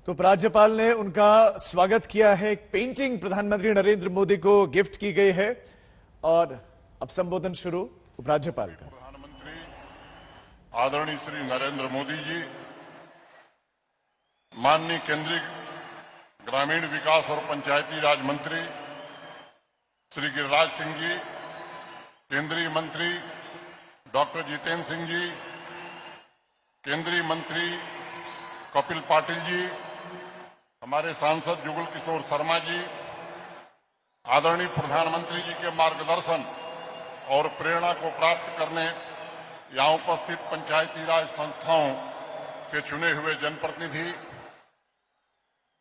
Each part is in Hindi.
तो उपराज्यपाल ने उनका स्वागत किया है। एक पेंटिंग प्रधानमंत्री नरेंद्र मोदी को गिफ्ट की गई है और अब संबोधन शुरू उपराज्यपाल का। प्रधानमंत्री आदरणीय श्री नरेंद्र मोदी जी, माननीय केंद्रीय ग्रामीण विकास और पंचायती राज मंत्री श्री गिरिराज सिंह जी, केंद्रीय मंत्री डॉक्टर जितेंद्र सिंह जी, केंद्रीय मंत्री कपिल पाटिल जी, हमारे सांसद जुगल किशोर शर्मा जी, आदरणीय प्रधानमंत्री जी के मार्गदर्शन और प्रेरणा को प्राप्त करने यहां उपस्थित पंचायती राज संस्थाओं के चुने हुए जनप्रतिनिधि,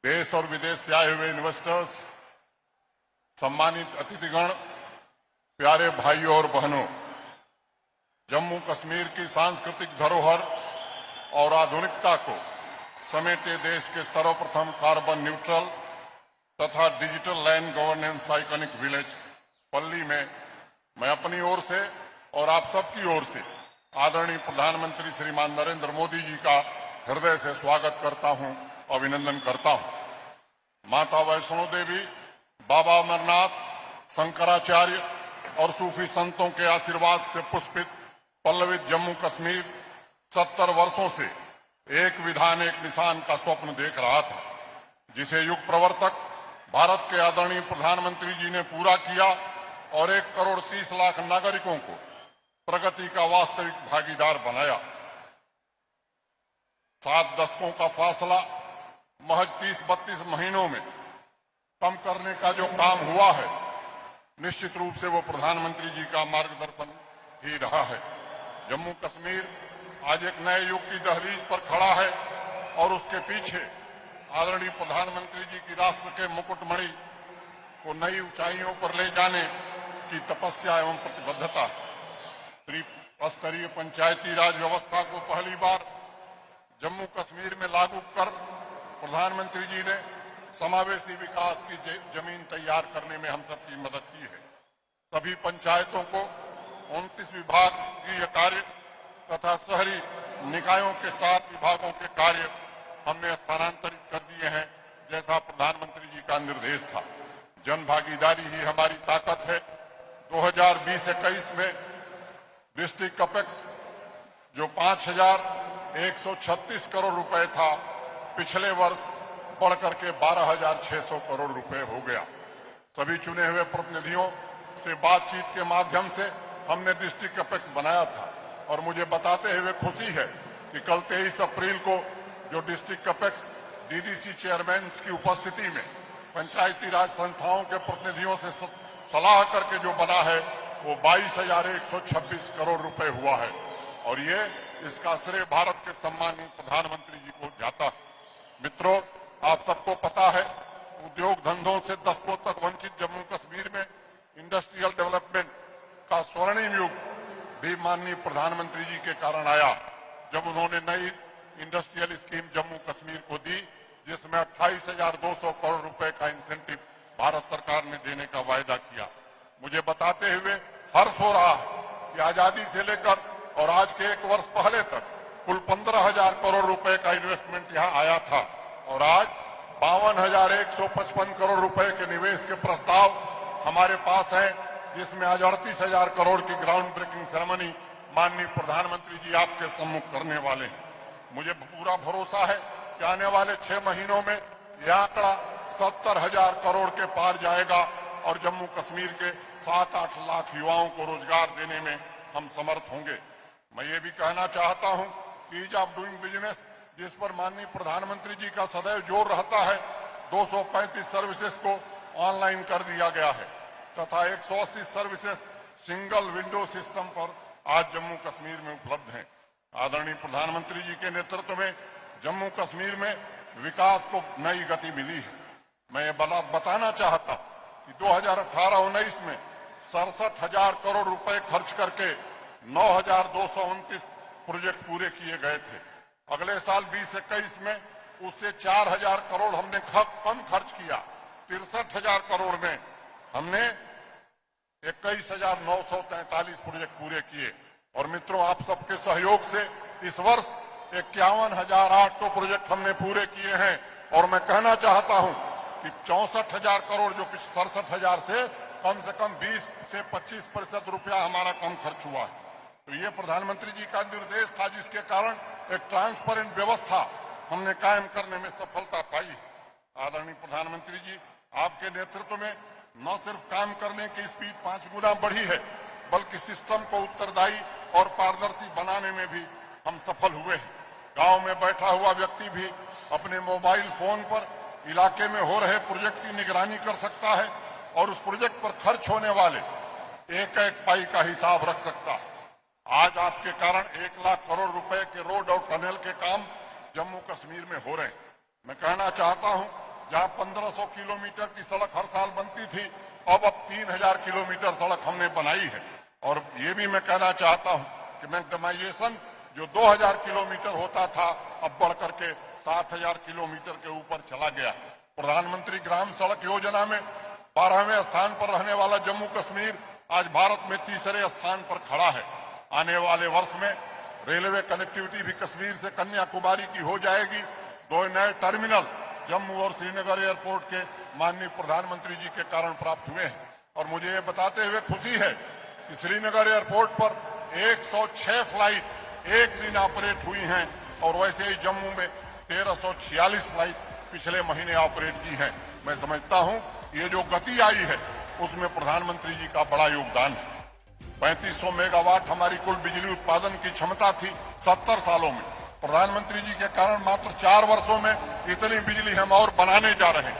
देश और विदेश से आए हुए इन्वेस्टर्स, सम्मानित अतिथिगण, प्यारे भाइयों और बहनों, जम्मू कश्मीर की सांस्कृतिक धरोहर और आधुनिकता को समेटे देश के सर्वप्रथम कार्बन न्यूट्रल तथा digital land governance iconic village पल्ली में मैं अपनी ओर से और आप सबकी ओर से आदरणीय प्रधानमंत्री श्रीमान नरेंद्र मोदी जी का हृदय से स्वागत करता हूं, अभिनंदन करता हूं। माता वैष्णो देवी, बाबा अमरनाथ, शंकराचार्य और सूफी संतों के आशीर्वाद से पुष्पित पल्लवित जम्मू कश्मीर 70 वर्षों से एक विधान एक निशान का स्वप्न देख रहा था, जिसे युग प्रवर्तक भारत के आदरणीय प्रधानमंत्री जी ने पूरा किया और 1 करोड़ 30 लाख नागरिकों को प्रगति का वास्तविक भागीदार बनाया। 7 दशकों का फासला महज 30-32 महीनों में कम करने का जो काम हुआ है, निश्चित रूप से वो प्रधानमंत्री जी का मार्गदर्शन ही रहा है। जम्मू कश्मीर आज एक नए युग की दहलीज पर खड़ा है और उसके पीछे आदरणीय प्रधानमंत्री जी की राष्ट्र के मुकुटमणि को नई ऊंचाइयों पर ले जाने की तपस्या एवं प्रतिबद्धता है। त्रिस्तरीय पंचायती राज व्यवस्था को पहली बार जम्मू कश्मीर में लागू कर प्रधानमंत्री जी ने समावेशी विकास की जमीन तैयार करने में हम सबकी मदद की है। सभी पंचायतों को 29 विभागीय कार्य तथा शहरी निकायों के 7 विभागों के कार्य हमने स्थानांतरित कर दिए हैं, जैसा प्रधानमंत्री जी का निर्देश था। जन भागीदारी ही हमारी ताकत है। 2020-21 में डिस्ट्रिक्ट कैपेक्स जो 5,136 करोड़ रुपए था, पिछले वर्ष बढ़कर के 12,600 करोड़ रुपए हो गया। सभी चुने हुए प्रतिनिधियों से बातचीत के माध्यम से हमने डिस्ट्रिक्ट कैपेक्स बनाया था और मुझे बताते हुए खुशी है कि कल 23 अप्रैल को जो डिस्ट्रिक्ट कैपेक्स डीडीसी चेयरमैन की उपस्थिति में पंचायती राज संस्थाओं के प्रतिनिधियों से सलाह करके जो बना है, वो 22,126 करोड़ रुपए हुआ है और ये इसका श्रेय भारत के सम्मानित प्रधानमंत्री जी को जाता है। मित्रों, आप सबको पता है, उद्योग धंधों से दशकों तक वंचित जम्मू कश्मीर में इंडस्ट्रियल डेवलपमेंट का स्वर्णिम युग भी माननीय प्रधानमंत्री जी के कारण आया, जब उन्होंने नई इंडस्ट्रियल स्कीम जम्मू कश्मीर को दी, जिसमें 28,200 करोड़ रुपए का इंसेंटिव भारत सरकार ने देने का वायदा किया। मुझे बताते हुए हर्ष हो रहा है कि आजादी से लेकर और आज के 1 वर्ष पहले तक कुल 15,000 करोड़ रुपए का इन्वेस्टमेंट यहाँ आया था और आज 52,155 करोड़ रुपए के निवेश के प्रस्ताव हमारे पास हैं, जिसमें आज 38,000 करोड़ की ग्राउंड ब्रेकिंग सेरेमनी माननीय प्रधानमंत्री जी आपके सम्मुख करने वाले हैं। मुझे पूरा भरोसा है कि आने वाले 6 महीनों में यह आंकड़ा 70,000 करोड़ के पार जाएगा और जम्मू कश्मीर के 7-8 लाख युवाओं को रोजगार देने में हम समर्थ होंगे। मैं ये भी कहना चाहता हूं कि ईज ऑफ डूइंग बिजनेस, जिस पर माननीय प्रधानमंत्री जी का सदैव जोर रहता है, 235 सर्विसेज को ऑनलाइन कर दिया गया है तथा 180 सर्विसेज सिंगल विंडो सिस्टम पर आज जम्मू कश्मीर में उपलब्ध हैं। आदरणीय प्रधानमंत्री जी के नेतृत्व में जम्मू कश्मीर में विकास को नई गति मिली है। मैं ये बताना चाहता हूं कि 2018-19 में 67,000 करोड़ रुपए खर्च करके 9,229 प्रोजेक्ट पूरे किए गए थे। अगले साल 2021 में उससे 4,000 करोड़ हमने कम खर्च किया। 63,000 करोड़ में हमने 21,943 प्रोजेक्ट पूरे किए और मित्रों, आप सबके सहयोग से इस वर्ष 51,800 प्रोजेक्ट हमने पूरे किए हैं और मैं कहना चाहता हूं कि 64,000 करोड़ जो 67,000 से कम 20 से 25% रुपया हमारा कम खर्च हुआ है। तो ये प्रधानमंत्री जी का निर्देश था, जिसके कारण एक ट्रांसपेरेंट व्यवस्था हमने कायम करने में सफलता पाई है। आदरणीय प्रधानमंत्री जी, आपके नेतृत्व में न सिर्फ काम करने की स्पीड 5 गुना बढ़ी है, बल्कि सिस्टम को उत्तरदायी और पारदर्शी बनाने में भी हम सफल हुए हैं। गांव में बैठा हुआ व्यक्ति भी अपने मोबाइल फोन पर इलाके में हो रहे प्रोजेक्ट की निगरानी कर सकता है और उस प्रोजेक्ट पर खर्च होने वाले एक एक पाई का हिसाब रख सकता है। आज आपके कारण 1 लाख करोड़ रुपए के रोड और टनल के काम जम्मू कश्मीर में हो रहे हैं। मैं कहना चाहता हूं, जहां 1500 किलोमीटर की सड़क हर साल बनती थी, अब 3000 किलोमीटर सड़क हमने बनाई है। और ये भी मैं कहना चाहता हूं कि मैग्नेटाइजेशन जो 2000 किलोमीटर होता था, अब बढ़कर के 7000 किलोमीटर के ऊपर चला गया। प्रधानमंत्री ग्राम सड़क योजना में 12वें स्थान पर रहने वाला जम्मू कश्मीर आज भारत में तीसरे स्थान पर खड़ा है। आने वाले वर्ष में रेलवे कनेक्टिविटी भी कश्मीर से कन्याकुमारी की हो जाएगी। 2 नए टर्मिनल जम्मू और श्रीनगर एयरपोर्ट के माननीय प्रधानमंत्री जी के कारण प्राप्त हुए हैं। और मुझे ये बताते हुए खुशी है कि श्रीनगर एयरपोर्ट पर 106 फ्लाइट एक दिन ऑपरेट हुई हैं और वैसे ही जम्मू में 1346 फ्लाइट पिछले महीने ऑपरेट की हैं। मैं समझता हूं ये जो गति आई है उसमें प्रधानमंत्री जी का बड़ा योगदान है। 3500 मेगावाट हमारी कुल बिजली उत्पादन की क्षमता थी 70 सालों में। प्रधानमंत्री जी के कारण मात्र 4 वर्षों में इतनी बिजली हम और बनाने जा रहे हैं।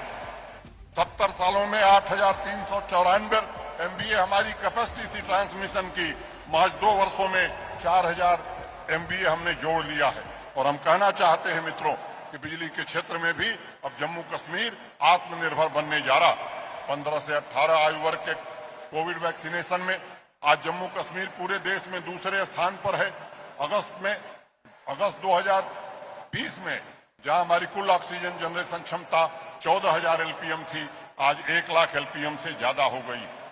70 सालों में 8,394 MVA हमारी कैपेसिटी थी ट्रांसमिशन की, महज 2 वर्षों में 4,000 MVA हमने जोड़ लिया है। और हम कहना चाहते हैं मित्रों कि बिजली के क्षेत्र में भी अब जम्मू कश्मीर आत्मनिर्भर बनने जा रहा। 15 से 18 आयु वर्ग के कोविड वैक्सीनेशन में आज जम्मू कश्मीर पूरे देश में दूसरे स्थान पर है। अगस्त 2020 में जहां हमारी कुल ऑक्सीजन जनरेशन क्षमता 14,000 LPM थी, आज 1 लाख LPM से ज्यादा हो गई है।